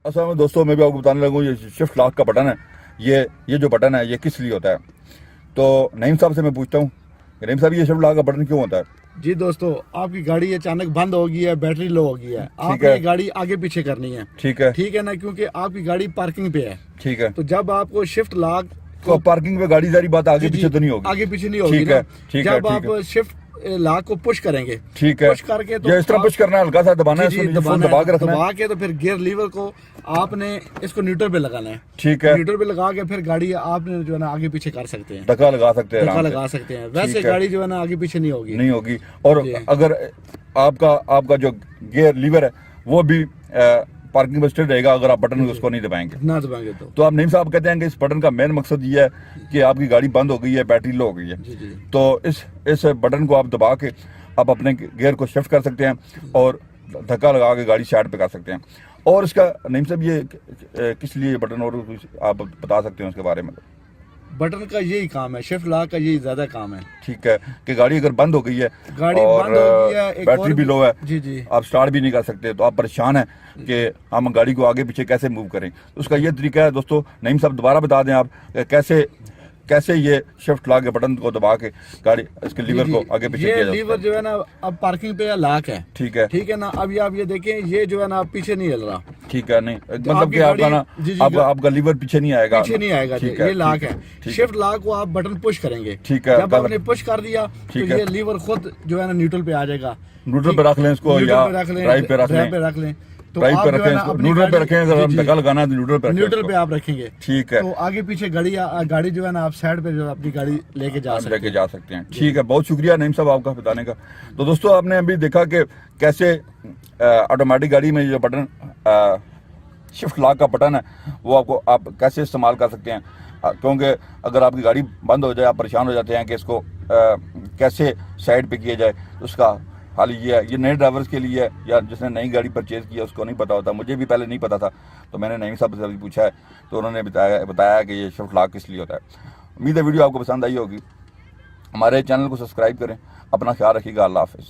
असल में दोस्तों मैं भी आपको बताने लगूँ, ये शिफ्ट लॉक का बटन है, ये जो बटन है ये किस लिए होता है। तो नईम साहब से मैं पूछता हूँ, नईम साहब ये शिफ्ट लॉक का बटन क्यों होता है? जी दोस्तों, आपकी गाड़ी अचानक बंद हो गई है, बैटरी लो हो गई है, आपने गाड़ी आगे पीछे करनी है। ठीक है, ठीक है ना, क्योंकि आपकी गाड़ी पार्किंग पे है। ठीक है, तो जब आपको शिफ्ट लॉक, तो पार्किंग पे गाड़ी सारी बात आगे पीछे तो नहीं होगी? आगे पीछे नहीं होगी। ठीक है, ठीक है, जब आप शिफ्ट लॉक को पुश करेंगे, ठीक है, पुश करके तो ये इस तरह पुश करना है, हल्का सा दबाना है, दबा के तो फिर गियर लीवर को आपने इसको न्यूट्रल पे लगाना है। ठीक है, न्यूट्रल पे लगा के फिर गाड़ी आपने जो है ना आगे पीछे कर सकते हैं, धक्का लगा सकते हैं, धक्का लगा सकते हैं। वैसे गाड़ी जो है ना आगे पीछे नहीं होगी। और अगर आपका जो गियर लीवर है वो भी पार्किंग में स्ट्रेट रहेगा अगर आप बटन उसको नहीं दबाएंगे तो आप नईम साहब कहते हैं कि इस बटन का मेन मकसद ये है कि आपकी गाड़ी बंद हो गई है, बैटरी लो हो गई है, तो इस बटन को आप दबा के आप अपने गियर को शिफ्ट कर सकते हैं और धक्का लगा के गाड़ी साइड पे कर सकते हैं। और इसका नईम साहब ये किस लिए बटन, और आप बता सकते हैं उसके बारे में? बटन का यही काम है, शिफ्ट लॉक का यही ज्यादा काम है। ठीक है, कि गाड़ी अगर बंद हो गई है, गाड़ी बंद हो गई है, बैटरी भी लो है, जी आप स्टार्ट भी नहीं कर सकते, तो आप परेशान हैं कि हम गाड़ी को आगे पीछे कैसे मूव करें, तो उसका ये तरीका है दोस्तों। नईम साहब दोबारा बता दें आप कैसे ये शिफ्ट लॉक के बटन को दबा के गाड़ी इसके लीवर को आगे पीछे किया जाता है। लीवर जो है ना अब पार्किंग पे लॉक है। ठीक है, ठीक है ना। अब आप ये देखें, ये जो है ना पीछे नहीं हिल रहा। ठीक है, नहीं मतलब कि आपका ना आपका लीवर पीछे नहीं आएगा, ये लॉक है। शिफ्ट लॉक को आप बटन पुश करेंगे, ठीक है, जब आपने पुश कर दिया तो ये लीवर खुद जो है ना न्यूट्रल पे आ जाएगा। न्यूट्रल पे रख लें इसको, या ड्राइव पे रख लें, तो ड्राइव पे रखें, न्यूट्रल पे रखें, अगर हम धक्का लगाना है तो न्यूट्रल पे आप रखेंगे। ठीक है, तो आगे पीछे गाड़ी जो है ना आप साइड पे जो अपनी गाड़ी लेके जा सकते हैं। ठीक है, बहुत शुक्रिया नईम साहब आपका बताने का। तो दोस्तों आपने अभी देखा कि कैसे ऑटोमेटिक गाड़ी में जो बटन शिफ्ट लॉक का बटन है वो आप कैसे इस्तेमाल कर सकते हैं, क्योंकि अगर आपकी गाड़ी बंद हो जाए, आप परेशान हो जाते हैं कि इसको कैसे साइड पे किया जाए, तो उसका हाल ये है। ये नए ड्राइवर्स के लिए है, या जिसने नई गाड़ी परचेज की है उसको नहीं पता होता, मुझे भी पहले नहीं पता था, तो मैंने नईम साहब से अभी पूछा है तो उन्होंने बताया कि ये शिफ्ट लॉक किस लिए होता है। उम्मीद है वीडियो आपको पसंद आई होगी। हमारे चैनल को सब्सक्राइब करें, अपना ख्याल रखिएगा, अल्लाह हाफिज़।